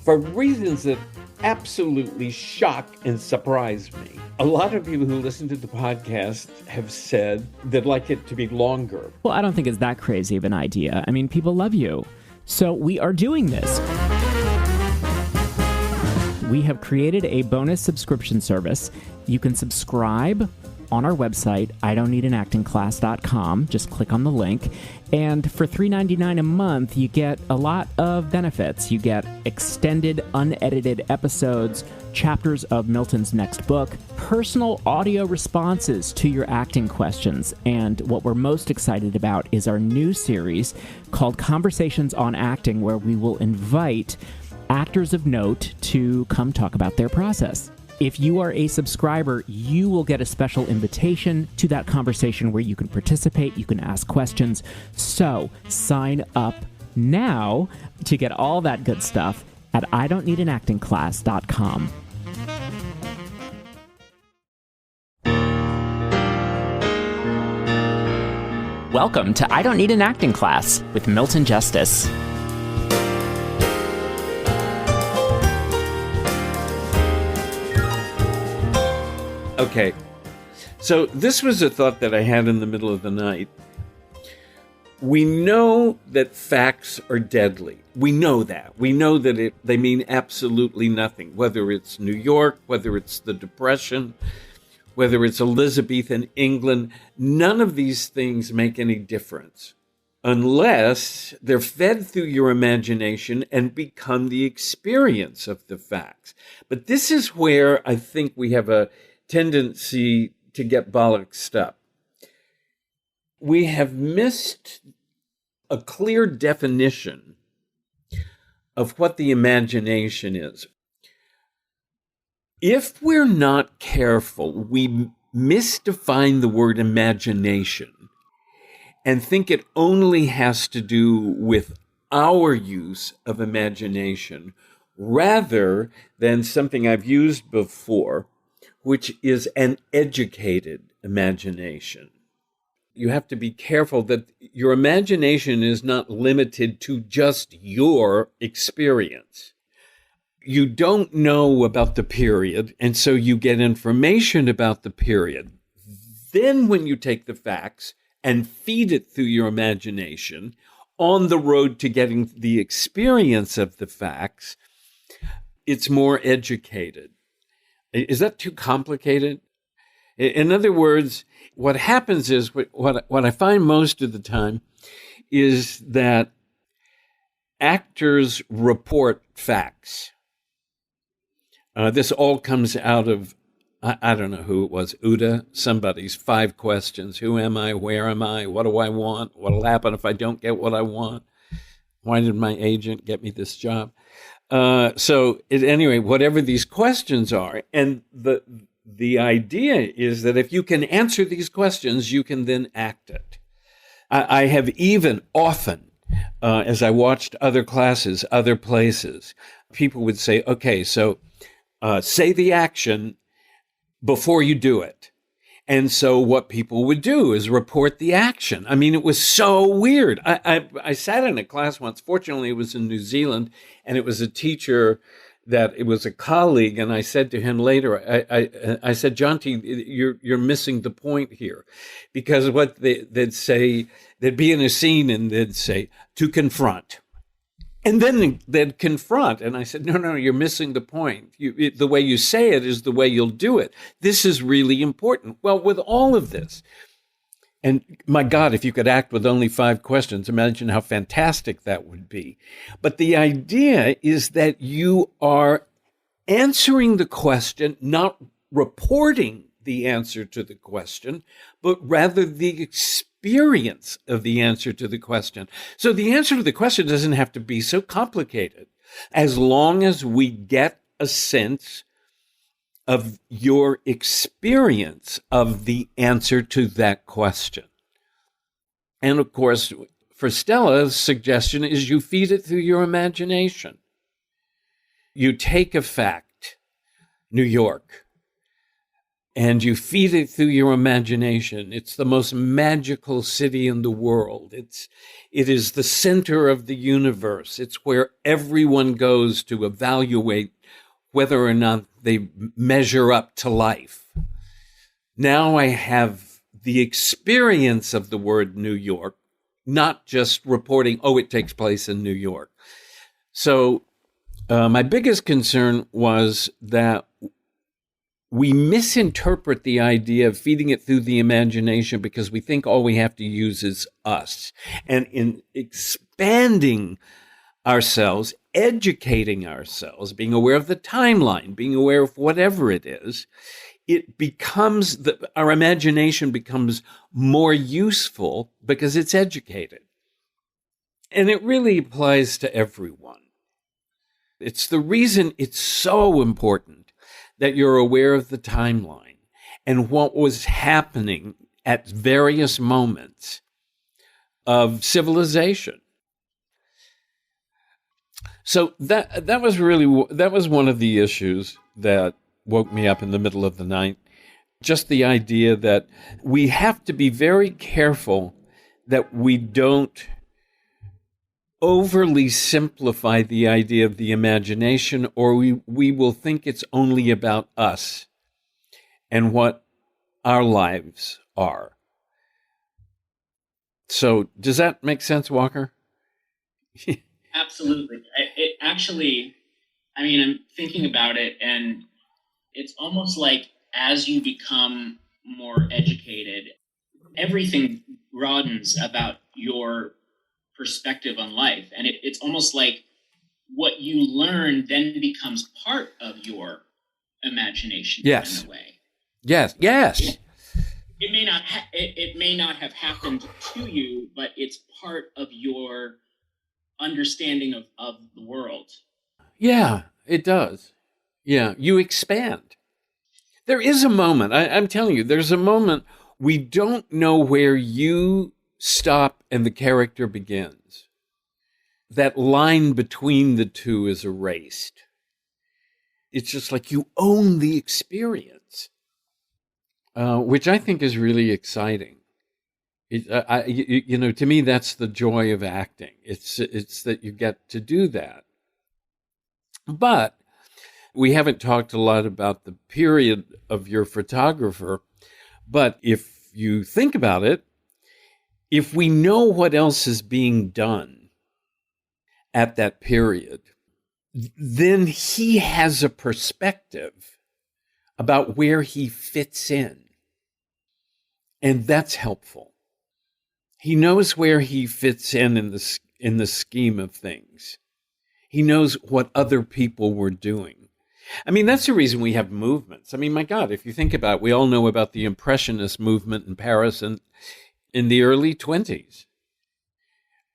for reasons that absolutely shock and surprise me. A lot of people who listen to the podcast have said they'd like it to be longer. Well, I don't think it's that crazy of an idea. I mean, people love you. So we are doing this. We have created a bonus subscription service. You can subscribe on our website, idon'tneedanactingclass.com. Just click on the link. And for $3.99 a month, you get a lot of benefits. You get extended, unedited episodes, chapters of Milton's next book, personal audio responses to your acting questions. And what we're most excited about is our new series called Conversations on Acting, where we will invite actors of note to come talk about their process. If you are a subscriber, you will get a special invitation to that conversation where you can participate, you can ask questions. So sign up now to get all that good stuff at idon'tneedanactingclass.com. Welcome to I Don't Need an Acting Class with Milton Justice. Okay, so this was a thought that I had in the middle of the night. We know that facts are deadly. We know that. We know that they mean absolutely nothing, whether it's New York, whether it's the Depression, whether it's Elizabethan England. None of these things make any difference unless they're fed through your imagination and become the experience of the facts. But this is where I think we have a tendency to get bollocksed up. We have missed a clear definition of what the imagination is. If we're not careful, we misdefine the word imagination and think it only has to do with our use of imagination rather than something I've used before, which is an educated imagination. You have to be careful that your imagination is not limited to just your experience. You don't know about the period, and so you get information about the period. Then when you take the facts and feed it through your imagination on the road to getting the experience of the facts, it's more educated. Is that too complicated? In other words, what happens is, what I find most of the time is that actors report facts. This all comes out of, I don't know who it was, Uda, somebody's 5 questions. Who am I? Where am I? What do I want? What'll happen if I don't get what I want? Why did my agent get me this job? Anyway, whatever these questions are, and the idea is that if you can answer these questions, you can then act it. I have even often, as I watched other classes, other places, people would say, okay, so say the action before you do it. And so what people would do is report the action. I mean, it was so weird. I sat in a class once. Fortunately, it was in New Zealand, and it was a teacher that it was a colleague. And I said to him later, I said, Jonty, you're missing the point here, because what they'd say, they'd be in a scene and they'd say to confront. And then they'd confront. And I said, no, you're missing the point. The way you say it is the way you'll do it. This is really important. Well, with all of this, and my God, if you could act with only 5 questions, imagine how fantastic that would be. But the idea is that you are answering the question, not reporting the answer to the question, but rather the experience of the answer to the question. So the answer to the question doesn't have to be so complicated, as long as we get a sense of your experience of the answer to that question. And of course, for Stella's suggestion is you feed it through your imagination. You take a fact, New York. and you feed it through your imagination. It's the most magical city in the world. It is the center of the universe. It's where everyone goes to evaluate whether or not they measure up to life. Now I have the experience of the word New York, not just reporting, oh, it takes place in New York. So my biggest concern was that we misinterpret the idea of feeding it through the imagination because we think all we have to use is us. And in expanding ourselves, educating ourselves, being aware of the timeline, being aware of whatever it is, it becomes our imagination becomes more useful because it's educated. And it really applies to everyone. It's the reason it's so important that you're aware of the timeline and what was happening at various moments of civilization. So that was one of the issues that woke me up in the middle of the night. Just the idea that we have to be very careful that we don't overly simplify the idea of the imagination, or we will think it's only about us and what our lives are. So does that make sense, Walker? Absolutely. It actually, I'm thinking about it, and it's almost like as you become more educated, everything broadens about your perspective on life. And it's almost like what you learn then becomes part of your imagination. Yes. In a way. Yes. It may not have happened to you, but it's part of your understanding of the world. Yeah, it does. Yeah, you expand. There is a moment, I'm telling you, there's a moment we don't know where you stop and the character begins. That line between the two is erased. It's just like you own the experience, which I think is really exciting. To me, that's the joy of acting. It's that you get to do that. But we haven't talked a lot about the period of your photographer. But if you think about it, if we know what else is being done at that period, then he has a perspective about where he fits in. And that's helpful. He knows where he fits in the scheme of things. He knows what other people were doing. That's the reason we have movements. My God, if you think about it, we all know about the Impressionist movement in Paris in the early 20s.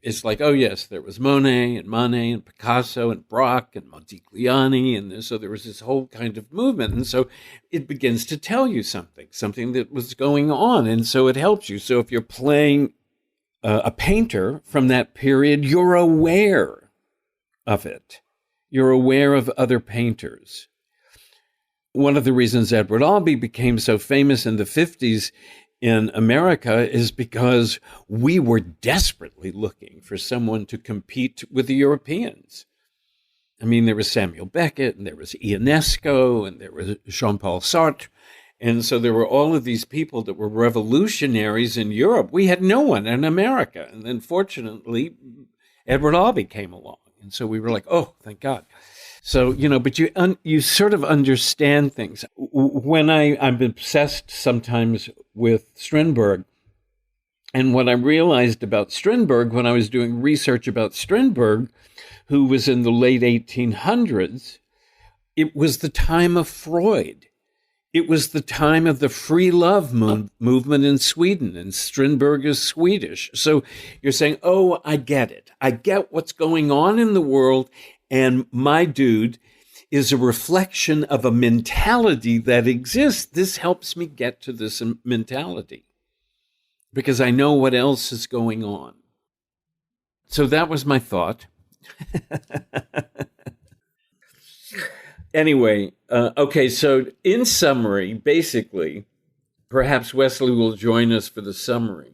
It's like, oh yes, there was Monet and Picasso and Braque and Modigliani, and so there was this whole kind of movement. And so it begins to tell you something that was going on. And so it helps you. So if you're playing a painter from that period, you're aware of it. You're aware of other painters. One of the reasons Edward Albee became so famous in the 50s in America is because we were desperately looking for someone to compete with the Europeans. There was Samuel Beckett, and there was Ionesco, and there was Jean-Paul Sartre. And so there were all of these people that were revolutionaries in Europe. We had no one in America. And then fortunately, Edward Albee came along. And so we were like, oh, thank God. So, but you sort of understand things. When I'm obsessed sometimes with Strindberg, and what I realized about Strindberg when I was doing research about Strindberg, who was in the late 1800s, it was the time of Freud. It was the time of the free love movement in Sweden, and Strindberg is Swedish. So you're saying, oh, I get it. I get what's going on in the world, and my dude is a reflection of a mentality that exists. This helps me get to this mentality because I know what else is going on. So that was my thought. Anyway, okay, so in summary, basically, perhaps Wesley will join us for the summary.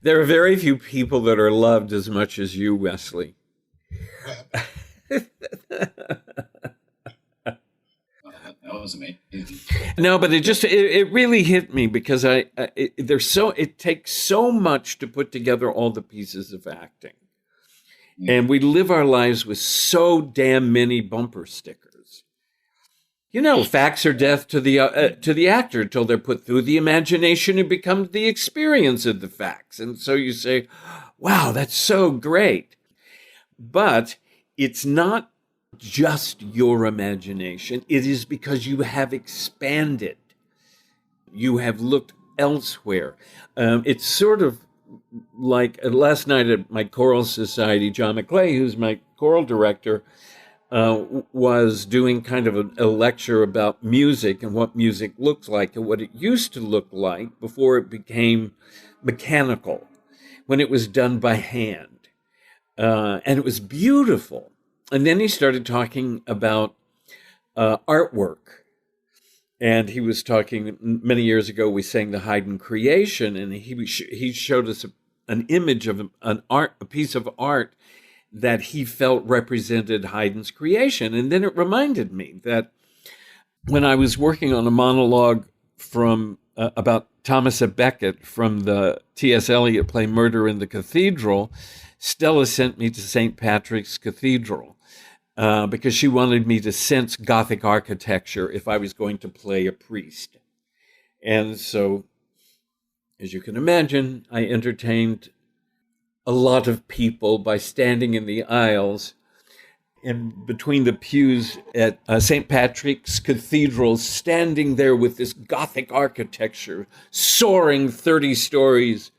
There are very few people that are loved as much as you, Wesley. That was amazing. No, but it really hit me because it takes so much to put together all the pieces of acting. Yeah. And we live our lives with so damn many bumper stickers. You know, facts are death to the actor until they're put through the imagination and become the experience of the facts. And so you say, wow, that's so great. But it's not just your imagination. It is because you have expanded. You have looked elsewhere. It's sort of like last night at my choral society, John McClay, who's my choral director, was doing kind of a lecture about music and what music looks like and what it used to look like before it became mechanical, when it was done by hand. And it was beautiful. And then he started talking about artwork. And he was talking, many years ago, we sang the Haydn Creation, and he showed us an image of a piece of art that he felt represented Haydn's creation. And then it reminded me that when I was working on a monologue from about Thomas à Becket from the T.S. Eliot play Murder in the Cathedral, Stella sent me to St. Patrick's Cathedral because she wanted me to sense Gothic architecture if I was going to play a priest. And so, as you can imagine, I entertained a lot of people by standing in the aisles in between the pews at St. Patrick's Cathedral, standing there with this Gothic architecture soaring 30 stories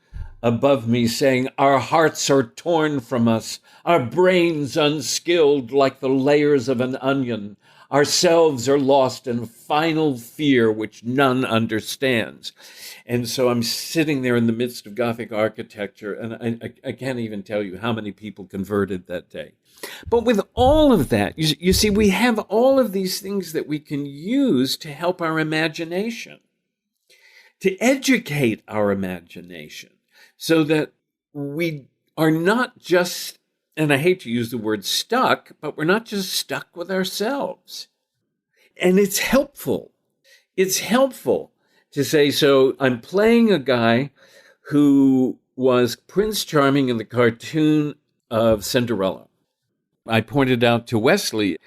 above me, saying, "Our hearts are torn from us, our brains unskilled like the layers of an onion. Ourselves are lost in final fear which none understands." And so I'm sitting there in the midst of Gothic architecture, and I can't even tell you how many people converted that day. But with all of that, you see, we have all of these things that we can use to help our imagination, to educate our imagination, so that we are not just, and I hate to use the word stuck, but we're not just stuck with ourselves. And it's helpful. It's helpful to say, so I'm playing a guy who was Prince Charming in the cartoon of Cinderella. I pointed out to Wesley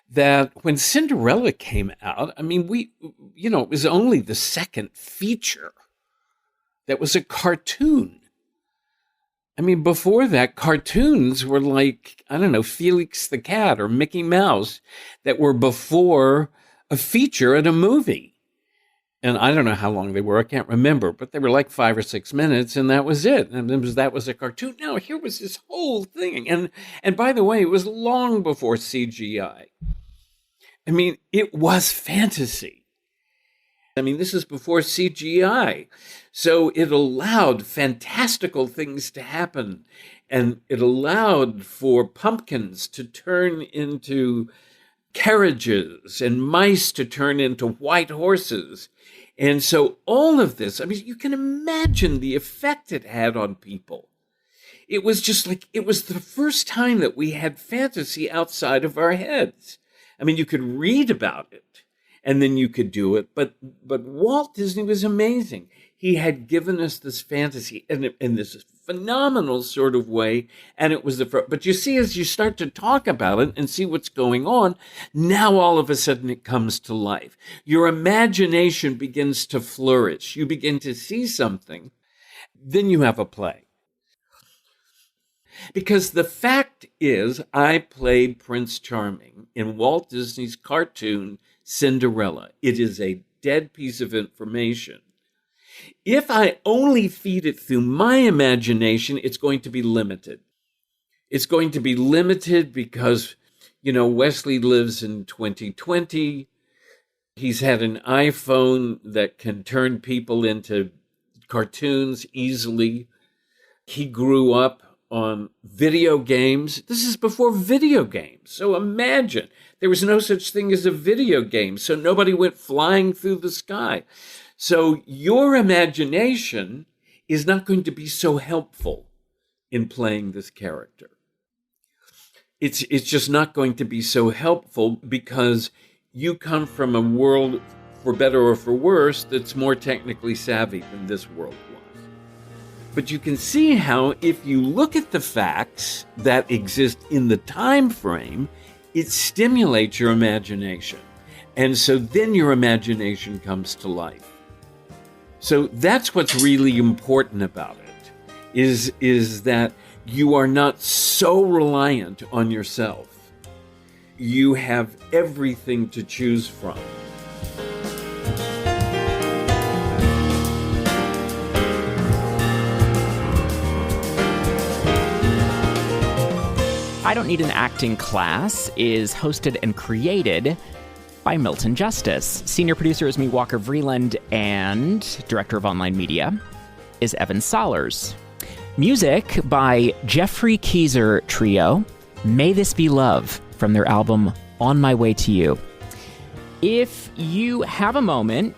that when Cinderella came out, I mean, it was only the second feature that was a cartoon. I mean, before that, cartoons were like, I don't know, Felix the Cat or Mickey Mouse that were before a feature in a movie. And I don't know how long they were, I can't remember, but they were like 5 or 6 minutes, and that was it. And that was a cartoon. Now, here was this whole thing. And by the way, it was long before CGI. I mean, it was fantasy. I mean, this is before CGI. So it allowed fantastical things to happen. And it allowed for pumpkins to turn into carriages and mice to turn into white horses. And so all of this, I mean, you can imagine the effect it had on people. It was just like, it was the first time that we had fantasy outside of our heads. I mean, you could read about it and then you could do it. But Walt Disney was amazing. He had given us this fantasy in this phenomenal sort of way. And it was but you see, as you start to talk about it and see what's going on, now all of a sudden it comes to life. Your imagination begins to flourish. You begin to see something. Then you have a play. Because the fact is, I played Prince Charming in Walt Disney's cartoon Cinderella. It is a dead piece of information. If I only feed it through my imagination, it's going to be limited. It's going to be limited because, Wesley lives in 2020. He's had an iPhone that can turn people into cartoons easily. He grew up on video games. This is before video games. So imagine there was no such thing as a video game. So nobody went flying through the sky. So your imagination is not going to be so helpful in playing this character. It's just not going to be so helpful because you come from a world, for better or for worse, that's more technically savvy than this world was. But you can see how if you look at the facts that exist in the time frame, it stimulates your imagination. And so then your imagination comes to life. So that's what's really important about it, is that you are not so reliant on yourself. You have everything to choose from. I Don't Need an Acting Class is hosted and created by Milton Justice. Senior producer is me, Walker Vreeland, and director of online media is Evan Sollers. Music by Jeffrey Keyser Trio, May This Be Love, from their album On My Way to You. If you have a moment,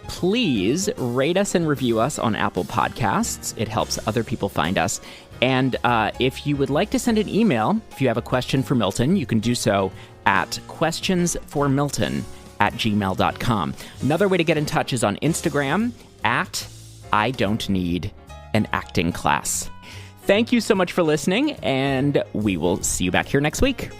please rate us and review us on Apple Podcasts. It helps other people find us. And if you would like to send an email, if you have a question for Milton, you can do so at questionsformilton@gmail.com. Another way to get in touch is on Instagram at I Don't Need an Acting Class. Thank you so much for listening, and we will see you back here next week.